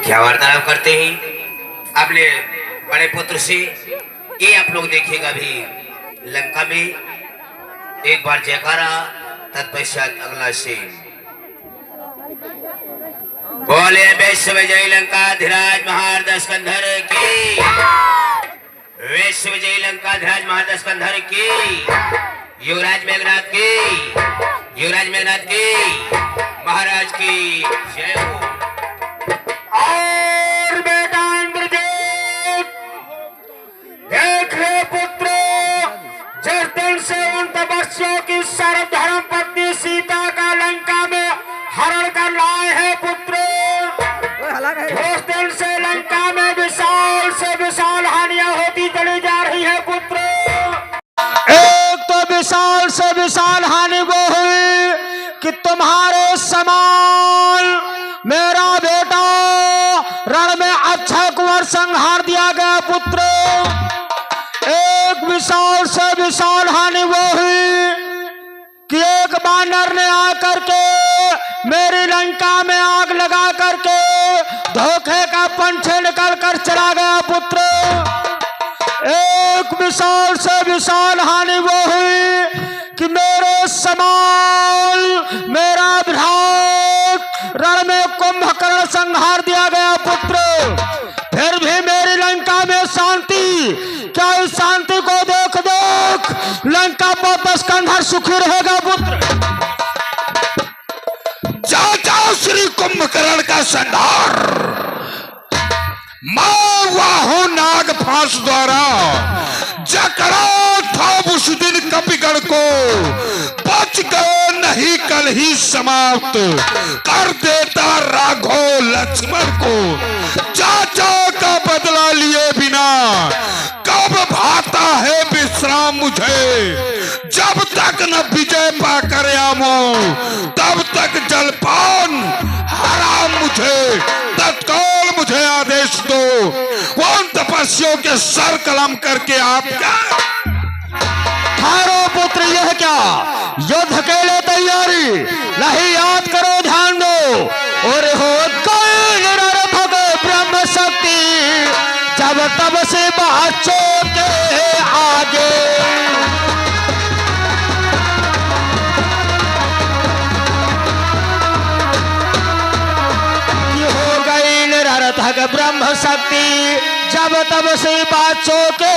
क्या वार्तालाप करते हैं अपने बड़े पुत्र से। ये आप लोग देखिएगा भी लंका में एक बार जयकारा, तत्पश्चात अगला सीन। बोले विश्व विजय लंका धीराज महारदस कंधर की, विश्व विजय लंका धीराज महारदस कंधर की, युवराज मेघनाथ की, युवराज मेघनाथ की, महाराज की जय हो। और बेटा इंद्रजीत, देख ले पुत्र, जिस दिन से उन तपस्वियों की सर्वधर्म पत्नी सीता का लंका में हरण कर लाए हैं पुत्र, उस दिन से लंका में विशाल से विशाल हानियां होती चली जा रही है पुत्र। एक तो विशाल से विशाल हानि वो हुई कि तुम्हारे समान मेरा बेटा रण में अक्षय कुंवर संहार दिया गया पुत्र। एक विशाल से विशाल हानि वो हुई कि एक बानर ने आकर के मेरी लंका में आग लगा करके धोखे का पंछी निकल कर चला गया पुत्र। एक विशाल से विशाल हानि वो हुई कि मेरे समान मेरा भ्रात रण में कुंभकर्ण संहार दिया गया पुत्र। फिर भी मेरी लंका में शांति, क्या इस शांति को देख देख लंका पर स्कंधर सुखी रहेगा पुत्र। जाओ श्री कुंभकर्ण का संहार वाहु नाग फांस द्वारा जकड़ा था उस दिन कपिगढ़ को, बच गए नहीं कल ही समाप्त कर देता राघव लक्ष्मण को। चाचा का बदला लिए बिना कब भाता है विश्राम मुझे, जब तक न विजय पाकर आमो तब तक जलपान हराम मुझे। तत्काल मुझे आदेश दो, उन तपस्वियों के सर कलम करके आप क्या थारो पुत्र, यह क्या युद्ध के लिए तैयारी नहीं, याद करो ध्यान दो। और हो ब्रह्म शक्ति जब तब से बच्चों के आगे, ब्रह्म शक्ति जब तब से बच्चों के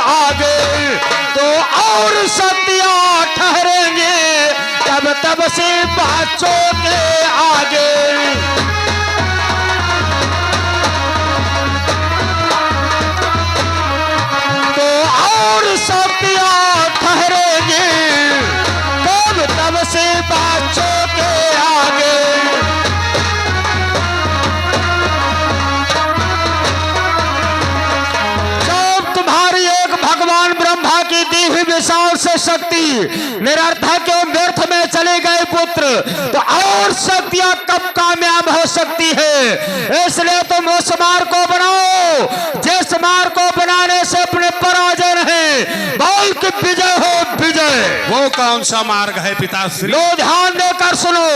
आगे, तो और शक्तियां ठहरेंगे तब तब से बच्चों के आगे। तो और शक्तियां ठहरेंगे तब तब से बच्चों के आगे। भगवान ब्रह्मा की दी हुई विशाल से शक्ति निरर्थक एवं व्यर्थ में चले गए पुत्र, तो और शक्तियां कब कामयाब हो सकती है। इसलिए तुम उस मार्ग को बनाओ जिस मार्ग को बनाने से अपने पराजय नहीं बल्कि विजय हो विजय। वो कौन सा मार्ग है पिताश्री? लो ध्यान देकर सुनो।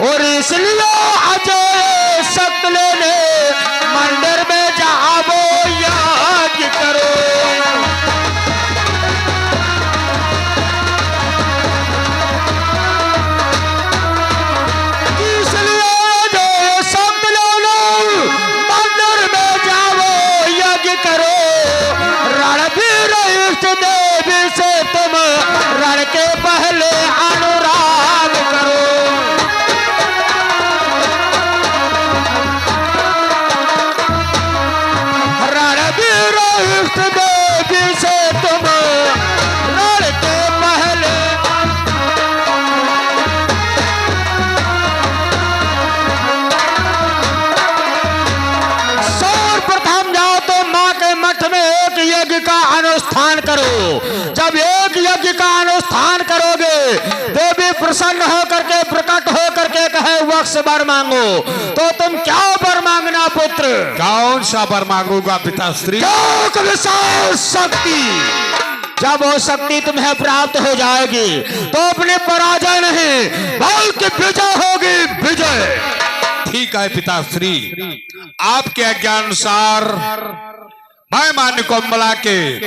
और इसलिए अजय शक्ति लेने मंदिर में जाओ याद करो। देवी से तुम रण के पहले अनुराग करो। रणवीर इष्ट देवी से तुम रण के पहले। सर्वप्रथम जाओ तो माँ के मठ में एक यज्ञ का अनुष्ठान करो। जब एक यज्ञ का अनुष्ठान करोगे देवी प्रसन्न होकर के प्रकट होकर के कहे वक्ष वर मांगो, तो तुम क्या वर मांगना पुत्र? कौन सा वर मांगूंगा पिताश्री? विशाल शक्ति। जब वो शक्ति तुम्हें प्राप्त हो जाएगी तो अपने पराजय नहीं बल्कि विजय होगी विजय। ठीक है पिताश्री, आपके आज्ञानुसार मैं मान्य कोमला के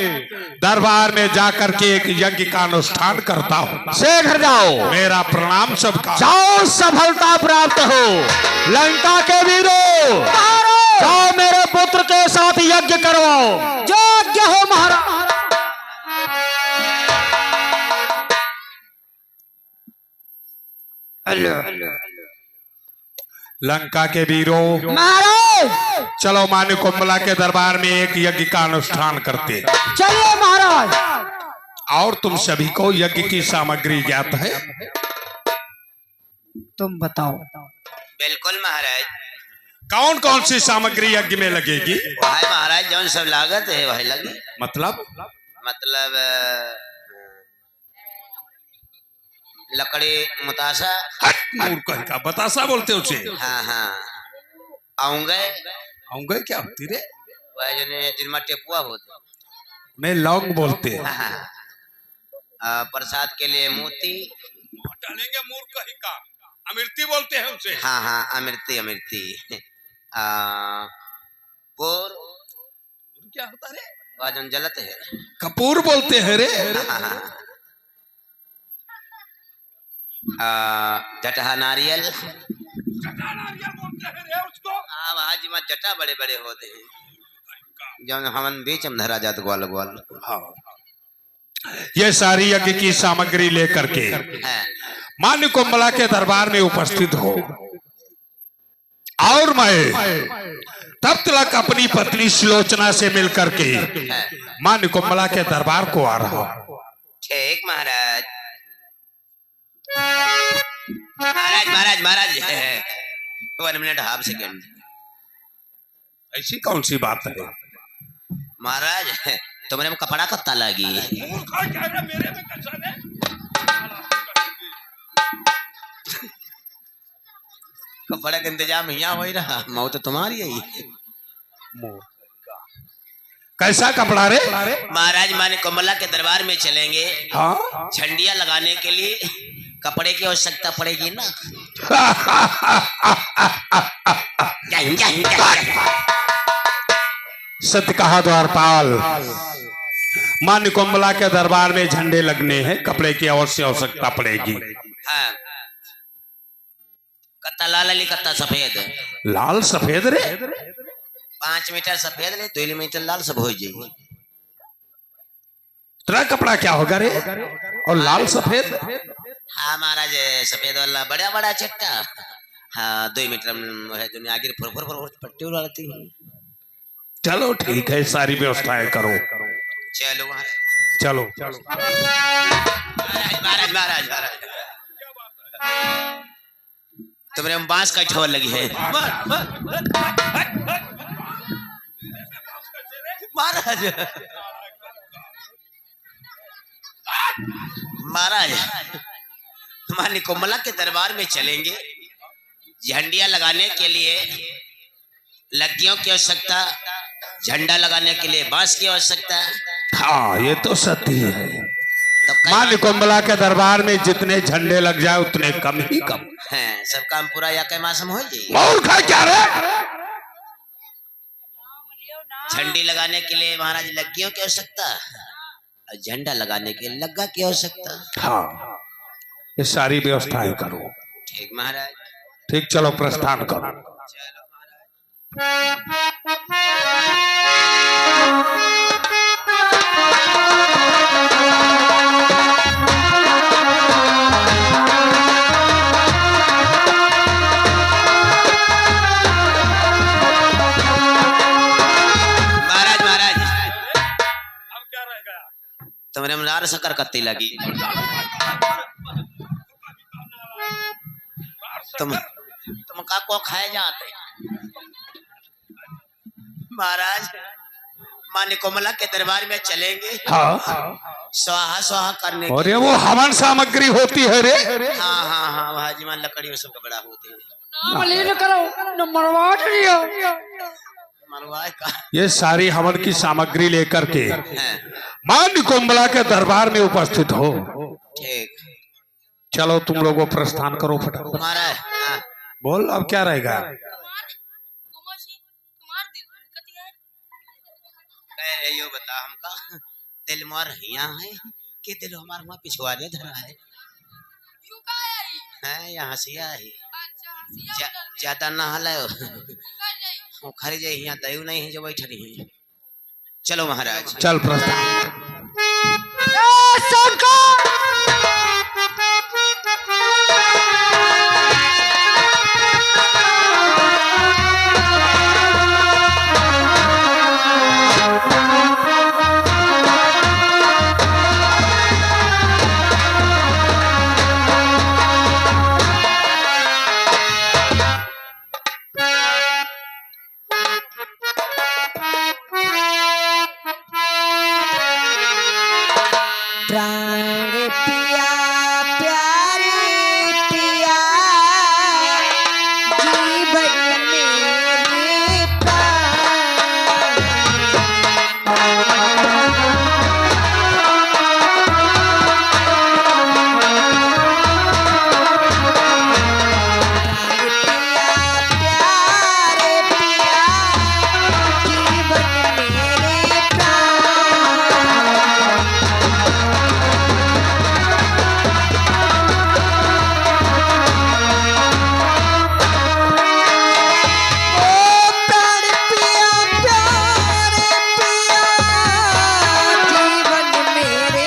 दरबार में जाकर के एक यज्ञ का अनुष्ठान करता हूँ। शीघ्र जाओ। मेरा प्रणाम सबका। जाओ, सफलता प्राप्त हो। लंका के वीरों, जाओ मेरे पुत्र के साथ यज्ञ करवाओ। यज्ञ हो महाराज। लंका के वीरों, महाराज चलो मान्य कोमला के दरबार में एक यज्ञ का अनुष्ठान करते हैं। चलिए महाराज। और तुम सभी को यज्ञ की सामग्री ज्ञात है? तुम बताओ। बिल्कुल महाराज। कौन कौन सी सामग्री यज्ञ में लगेगी? भाई महाराज जौन सब लागत है वही लगी। मतलब लकड़ी मुतासा। मूर्ख का बतासा बोलते उसे? हाँ हाँ। आऊंगे क्या होती रे? वह जिनमें टेपुआ होते मैं लौंग बोलते हैं। हाँ। प्रसाद के लिए मोती डालेंगे। मूर्ख ही का अमृति बोलते हैं उसे। हाँ हाँ, अमृति। पोर क्या होता रे? वह जो जलत है कपूर बोलते हैं रे। जटहा नारियल। बोलते हैं रे उसको। हाजी में जटा बड़े बड़े होते हैं जो हमन बीच में धरा जाते ग्वाल ग्वाल। हाँ। ये सारी यज्ञ की सामग्री लेकर के मान्य कोमला के दरबार में उपस्थित हो। और मैं तब तक अपनी पत्नी सुलोचना से मिलकर के मान्य कोमला के दरबार को आ रहा हूं। ठीक महाराज। महाराज 1 मिनट हाफ सेकेंड। ऐसी कौन सी बात है महाराज? तुम्हारे में कपड़ा कत्ता लगी। कपड़ा का इंतजाम यहाँ हो ही रहा। मौत तो तुम्हारी है। कैसा कपड़ा रे? महाराज माने कोमला के दरबार में चलेंगे। हाँ? झंडियां लगाने के लिए कपड़े की आवश्यकता पड़ेगी ना। सत्य कहा द्वारपाल। मान्य कोमला के दरबार में झंडे लगने हैं, कपड़े की अवश्य आवश्यकता पड़ेगी। हाँ। कत्ता लाल अली कत्ता सफेद। लाल सफेद रे? 5 मीटर सफेद ले, 2 मीटर लाल सब हो जाएगी। तेरा कपड़ा क्या होगा रे? और लाल सफेद? हाँ महाराज, सफेद वाला बड़ा बड़ा चट्टा। हाँ 2 मीटर है जो आगे फुर पट्टी उड़ाती है। चलो ठीक है, सारी व्यवस्थाएं करो। चलो चलो। महाराज तुम्हारे हम बांस का ठोर लगी है। महाराज मान्य कोमला के दरबार में चलेंगे। झंडियां लगाने के लिए लकड़ियों की आवश्यकता, झंडा लगाने के लिए बांस की आवश्यकता। हाँ ये तो सत्य है। तो मान्य कोमला के दरबार में जितने झंडे लग जाए उतने कम ही कम है। सब काम पूरा या के मासम हो जाए। मूर्ख क्या रे? झंडी लगाने के लिए महाराज लकड़ियों की आवश्यकता और झंडा लगाने के लिए लग्गा की आवश्यकता। हाँ ये सारी व्यवस्थाएं करो। ठीक महाराज। ठीक, चलो प्रस्थान करो। चलो महाराज अब क्या रहेगा? तुम्हारे मनार शक्कर कत्ती लगी। तुम का को खाए जाते महाराज। मान्य कोमला के दरबार में चलेंगे। हाँ स्वाहा स्वाहा करने और ये वो हवन सामग्री होती है रे? हाँ हाँ हाँ भाजी मान लकड़ी सब का बड़ा होते हैं। मरवाए का ये सारी हवन की सामग्री लेकर के है। मान्य कोमला के दरबार में उपस्थित हो। ठीक। चलो तुम लोगों प्रस्थान करो फटाफट। महाराज हाँ। बोल अब क्या रहेगा? कह रहे यो बता हमका दिल मार यहाँ है कि दिल हमारा वहाँ पिछवाड़े धरा है यहाँ से है ज्यादा ना हल हम खरी जाए यहाँ दयु नहीं है जो बैठ रही है। चलो महाराज चल प्रस्थान। प्राण पिया प्यारे पिया जीवन मेरे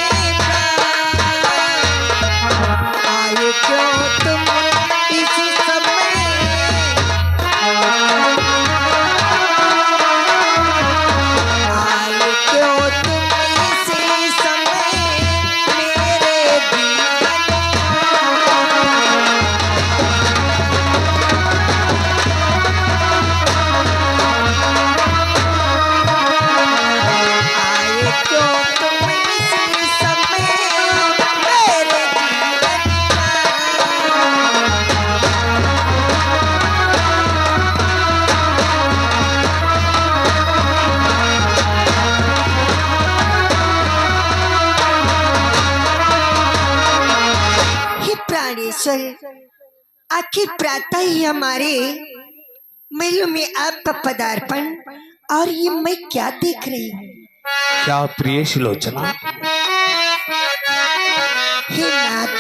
आखिर प्रातः ही हमारे महलों में आपका पदार्पण और ये मैं क्या देख रही हूँ। क्या प्रिय सुलोचना? हे नाथ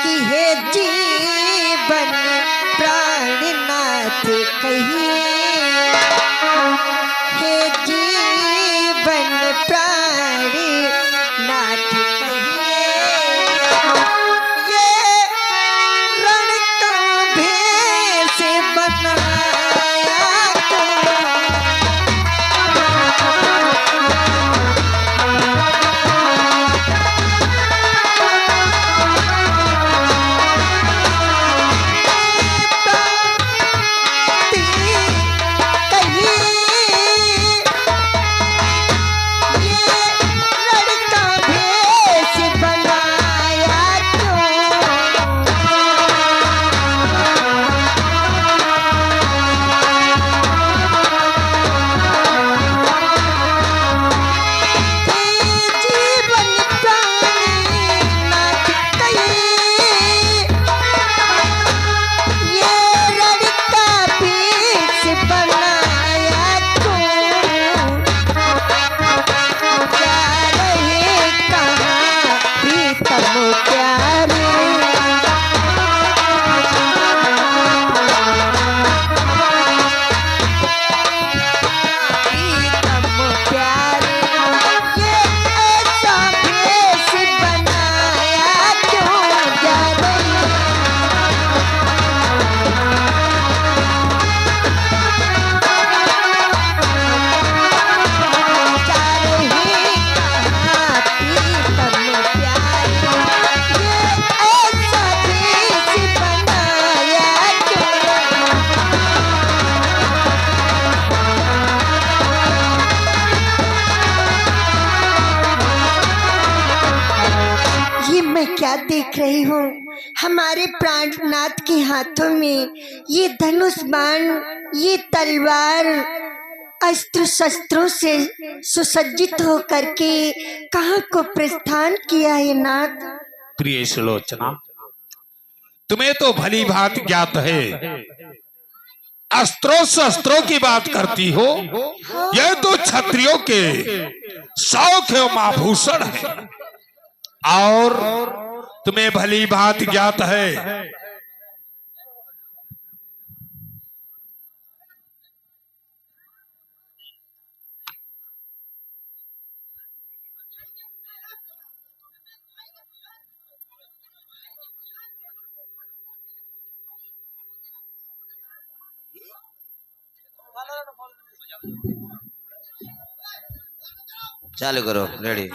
कि हे जीवन प्राणनाथ कहिए, हे जीवन प्राणनाथ कहिए, ये रण का भेष बनाया क्या देख रही हूँ। हमारे प्राणनाथ के हाथों में ये धनुष बाण, ये तलवार अस्त्र शस्त्रों से सुसज्जित होकर के कहाँ को प्रस्थान किया है नाथ। प्रिय सुलोचना, तुम्हें तो भली भांति ज्ञात है अस्त्रों शस्त्रों की बात करती हो? यह तो क्षत्रियों के शौक एवं आभूषण है और तुम्हें भली बात ज्ञात है चालू करो रेडी।